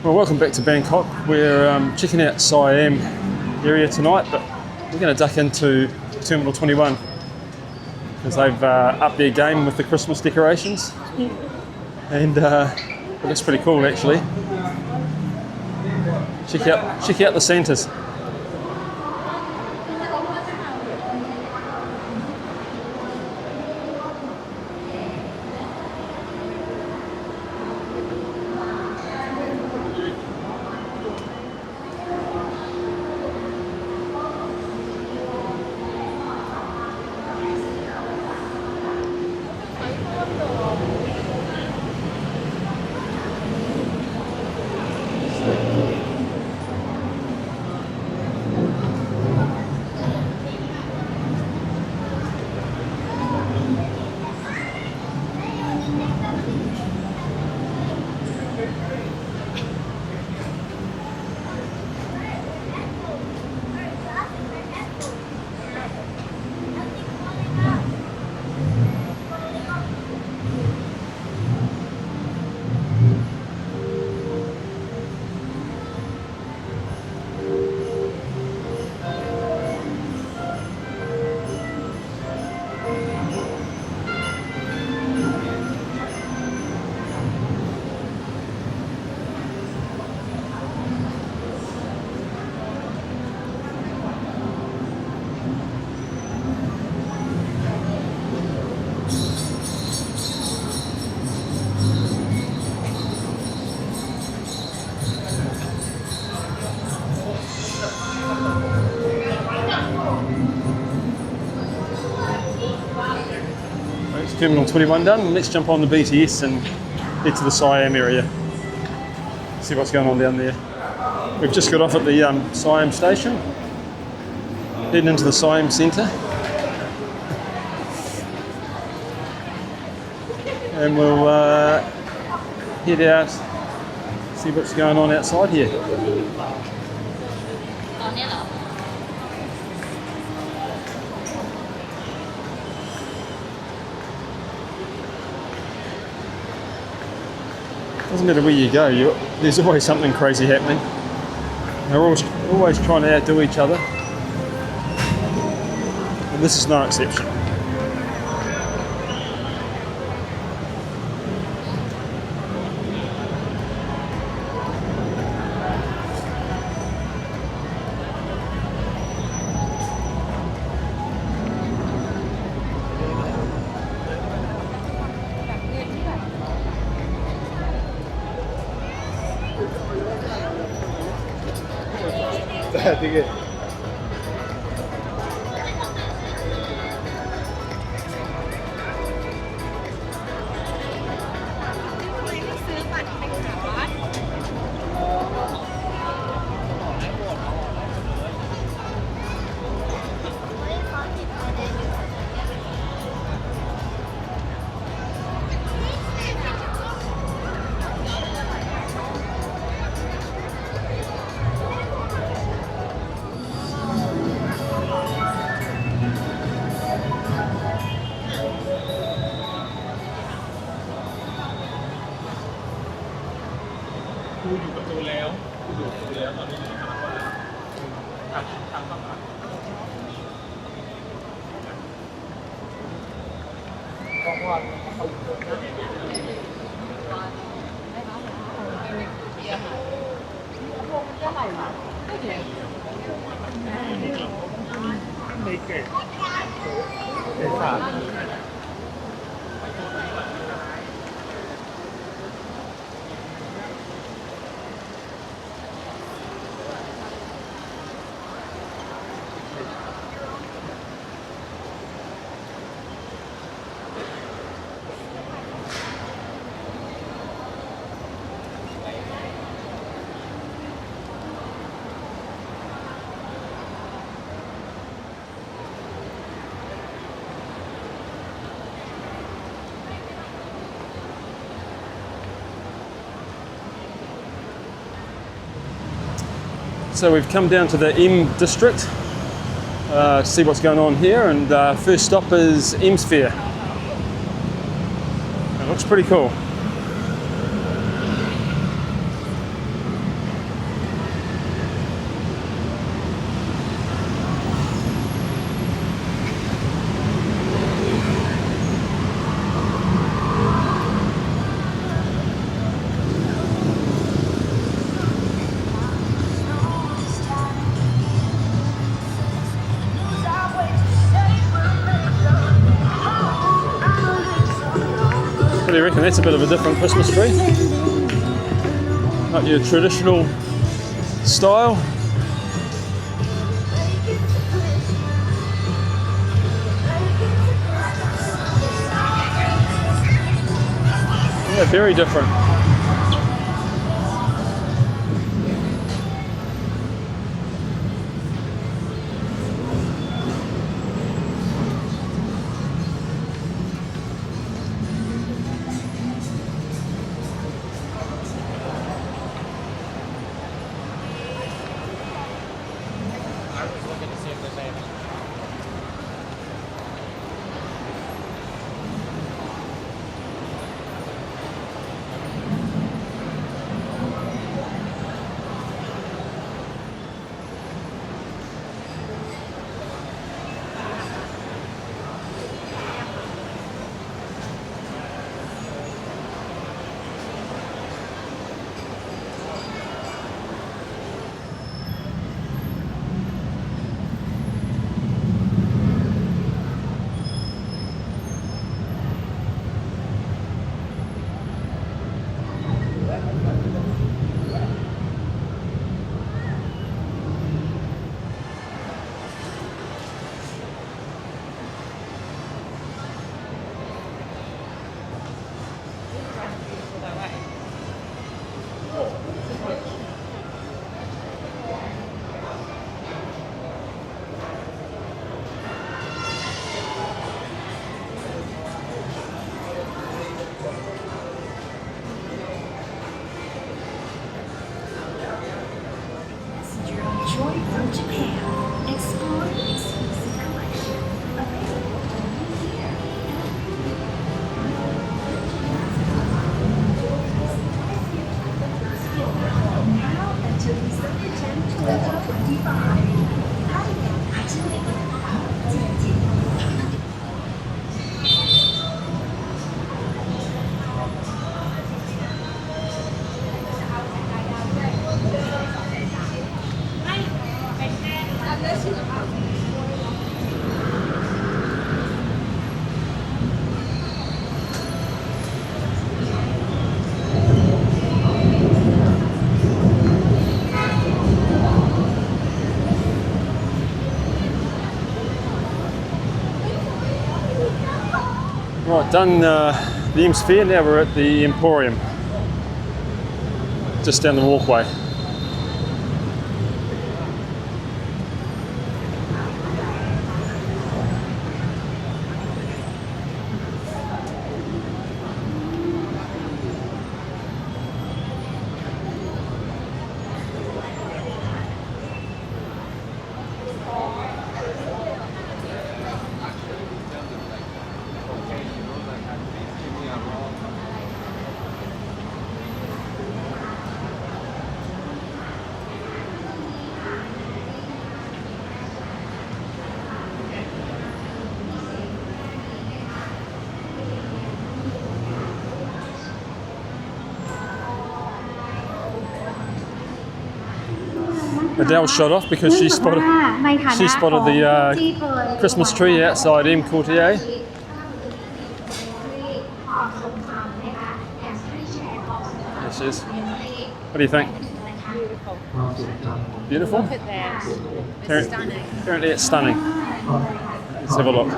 Well, welcome back to Bangkok. We're checking out Siam area tonight, but we're going to duck into Terminal 21 because they've upped their game with the Christmas decorations, and it looks pretty cool actually. Check out the Santas. Terminal 21 done. Let's jump on the BTS and head to the Siam area. See what's going on down there. We've just got off at the Siam station, heading into the Siam Centre, and we'll head out, see what's going on outside here. Doesn't matter where you go, there's always something crazy happening. They're always trying to outdo each other, and this is no exception. So we've come down to the M district to see what's going on here, and first stop is M's Fair. It looks pretty cool. do you reckon? That's a bit of a different Christmas tree. Not your traditional style. Yeah, very different. Joy from Japan. Explore exclusive collection available only here. Now until December 10, 2025. Thailand atrium. Right, done the Ems Fair, now we're at the Emporium, just down the walkway. Adelle shot off because she spotted the Christmas tree outside M Courtier. There she is. What do you think? Beautiful. Look at that. It's stunning. Apparently it's stunning. Let's have a look.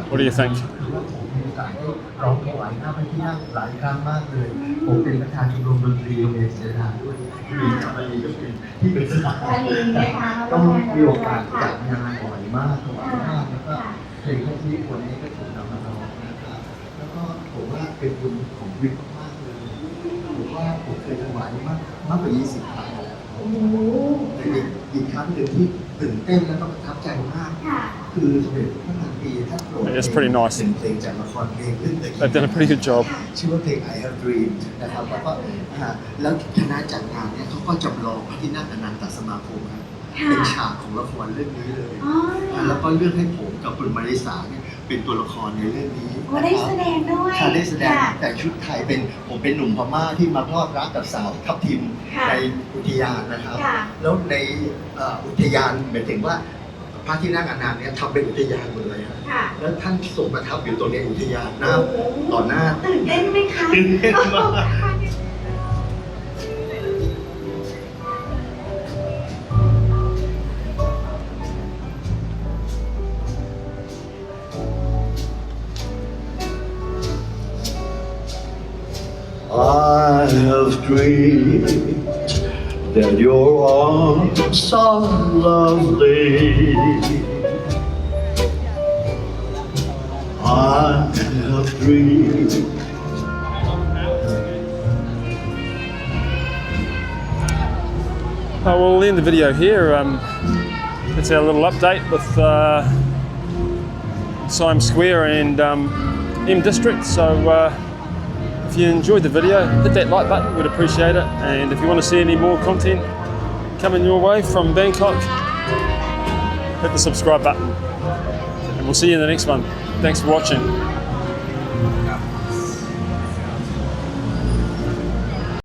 What do you think? ร้องถวายหน้าพระที่นั่งหลายครั้งมากเลยผมเป็นประธานชมรมดนตรีโรงเรียนเสนาด้วยมีจำปีก็เป็นที่เป็นสถานต้องมีโอกาสจัดงานบ่อยมากถวายมากแล้วก็เพลงที่คนนี้ก็ถูกนำมาร้องนะครับแล้วก็ผมว่าเป็นบุญของวิทย์มากเลยผมว่าผมเคยถวายมากกว่า20 ครั้งแล้วแต่อีกครั้งหนึ่งที่ตื่นเต้นและก็ประทับใจมากคือสมเด็จพระนางปีท่านโปรด It's pretty nice. เป็นเพลงจากละครเพลงเรื่อง They've done a pretty good job. ชื่อว่าเพลง I Have Dreamed นะครับแล้วคณะจัดงานเนี่ยเขาก็จำลองพระที่นั่งอนันตสมาคมครับเป็นฉากของละครเรื่องนี้เลยแล้วก็เลือกให้ผมกับคุณมาริสาเนี่ยเป็นตัวละครในเรื่องนี้ได้แสดงด้วยค่ะได้แสดงแต่ชุดไทยผมเป็นหนุ่มพม่าที่มาพลอดรักกับสาวทับทิมในอุทยานนะครับแล้วในอุทยานหมายถึงว่า พระที่นั่งอนันต์เนี่ยทำเป็นอุทยานหมดเลยครับ ค่ะ แล้วท่านทรงประทับอยู่ตรงนี้อุทยานนะต่อหน้า ตื่นเต้นไหมคะ ตื่นเต้นมาก I have dreamed that your arms are lovely. I have dreamed. We'll end the video here. That's our little update with Siam Square and M District. So if you enjoyed the video, hit that like button, we'd appreciate it. And if you want to see any more content coming your way from Bangkok, hit the subscribe button. And we'll see you in the next one. Thanks for watching.